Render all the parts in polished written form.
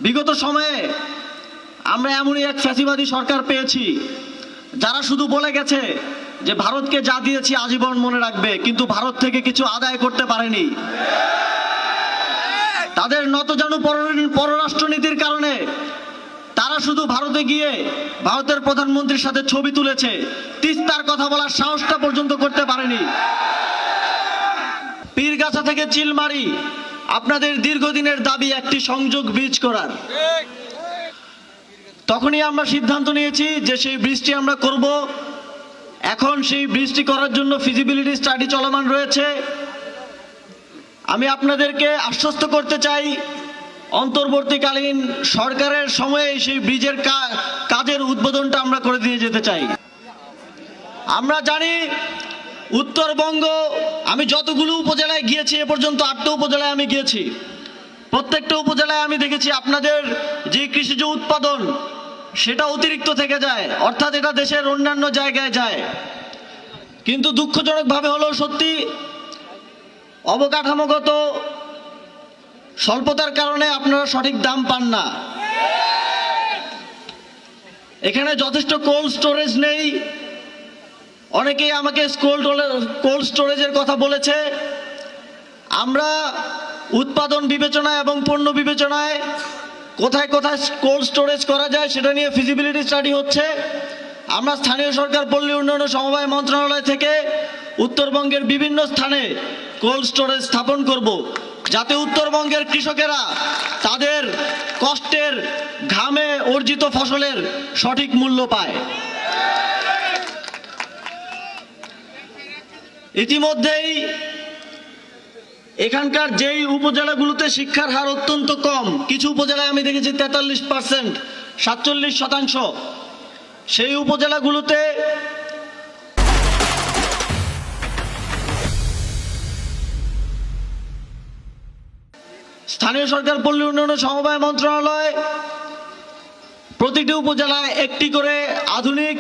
বিগত সময়ে আমরা এমনই এক ফ্যাসিবাদী সরকার পেয়েছি যারা শুধু বলে গেছে যে ভারতকে যা দিয়েছি আজীবন মনে রাখবে, কিন্তু ভারত থেকে কিছু আদায় করতে পারেনি। তাদের নতজানু পররাষ্ট্রনীতির কারণে তারা শুধু ভারতে গিয়ে ভারতের প্রধানমন্ত্রীর সাথে ছবি তুলেছে, তিস্তার কথা বলার সাহসটা পর্যন্ত করতে পারেনি। পীরগাছা থেকে চিলমারি আপনাদের দীর্ঘদিনের দাবি একটি সংযোগ ব্রিজ করার। তখনই আমরা সিদ্ধান্ত নিয়েছি যে সেই ব্রিজটি আমরা করব। এখন সেই ব্রিজটি করার জন্য ফিজিবিলিটি স্টাডি চলমান রয়েছে। আমি আপনাদেরকে আশ্বস্ত করতে চাই, অন্তর্বর্তীকালীন সরকারের সময়ে সেই ব্রিজের কাজের উদ্বোধনটা আমরা করে দিয়ে যেতে চাই। আমরা জানি উত্তরবঙ্গ, আমি যতগুলো উপজেলায় গিয়েছি এ পর্যন্ত 8টা উপজেলায় আমি গিয়েছি, প্রত্যেকটা উপজেলায় আমি দেখেছি আপনাদের যে কৃষিজ উৎপাদন সেটা অতিরিক্ত থেকে যায়, অর্থাৎ এটা দেশের অন্যান্য জায়গায় যায়। কিন্তু দুঃখজনকভাবে হলেও সত্যি, অবকাঠামোগত স্বল্পতার কারণে আপনারা সঠিক দাম পান না। এখানে যথেষ্ট কোল্ড স্টোরেজ নেই। অনেকেই আমাকে কোল্ড স্টোরেজের কথা বলেছে। আমরা উৎপাদন বিবেচনায় এবং পণ্য বিবেচনায় কোথায় কোথায় কোল্ড স্টোরেজ করা যায় সেটা নিয়ে ফিজিবিলিটি স্টাডি হচ্ছে। আমরা স্থানীয় সরকার পল্লী উন্নয়ন ও সমবায় মন্ত্রণালয় থেকে উত্তরবঙ্গের বিভিন্ন স্থানে কোল্ড স্টোরেজ স্থাপন করব, যাতে উত্তরবঙ্গের কৃষকেরা তাদের কষ্টের ঘামে অর্জিত ফসলের সঠিক মূল্য পায়। ইতিমধ্যেই এখানকার যেই উপজেলাগুলোতে শিক্ষার হার অত্যন্ত কম, কিছু উপজেলায় আমি দেখেছি 43%, 47%, সেই উপজেলাগুলোতে স্থানীয় সরকার পল্লী উন্নয়ন ও সমবায় মন্ত্রণালয় প্রতিটি উপজেলায় একটি করে আধুনিক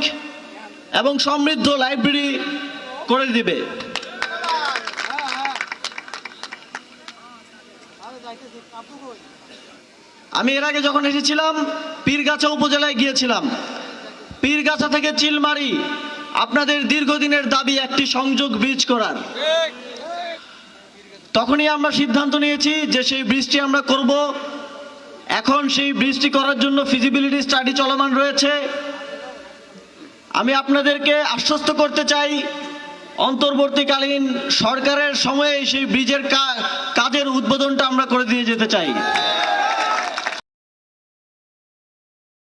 এবং সমৃদ্ধ লাইব্রেরি করে দিবে। আমি এর আগে যখন এসেছিলাম পীরগাছা উপজেলায় গিয়েছিলাম। পীরগাছা থেকে চিলমারি আপনাদের দীর্ঘদিনের দাবি একটি সংযোগ ব্রিজ করার। তখনই আমরা সিদ্ধান্ত নিয়েছি যে সেই ব্রিজটি আমরা করব। এখন সেই ব্রিজটি করার জন্য ফিজিবিলিটি স্টাডি চলমান রয়েছে। আমি আপনাদেরকে আশ্বস্ত করতে চাই, অন্তর্বর্তীকালীন সরকারের সময়ে সেই ব্রিজের কাজের উদ্বোধনটা আমরা করে দিয়ে যেতে চাই।